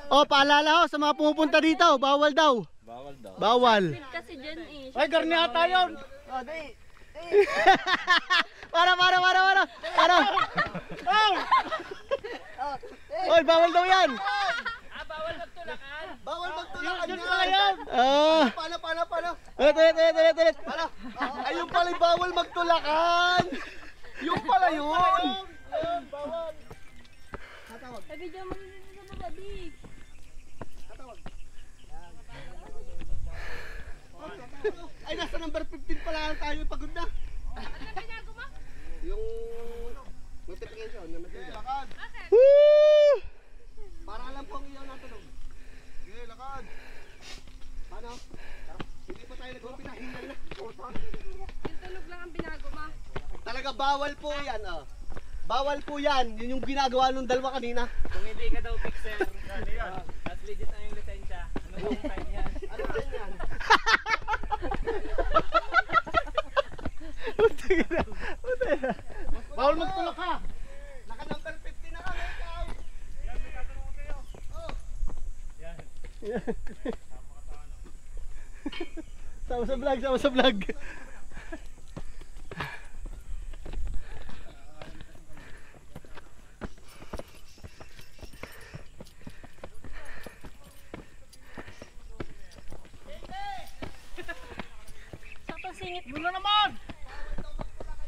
Oh, paalala ho sa mga pumupunta dito, bawal daw. Bawal daw. Bawal. Kasi dyan eh. Ay, garnata yun! Para. Oy, bawal daw yan. Bawal magtulakan. Bawal magtulakan Yun pala yan! Paano? Ulit. Ayun pala yung bawal magtulakan. Yung pala yun. Bawal! Sabi dyan mo sa baba, di. Ay, nasa number 15 pala tayo, pagod na. Yung notification na message. Woo! Para alam ko ang iyaw natin. Okay, lakad. Paano? Hindi pa tayo nag-umpisa, hingal na. Yung tulog lang ang binago ma. Talaga bawal po yan, oh. Bawal po yan. Yun yung ginagawa nung dalawa kanina. Kung hindi ka daw fixer, ano yun? As legit na yung lisensya. Ano yung sign yan? Ano ba yan? Bawal magtulak ha! Naka-number 50 na kami, ikaw. Yan, may tatanong kayo. Oh. Yan. Sama sa vlog. Sakto singit. Mula naman!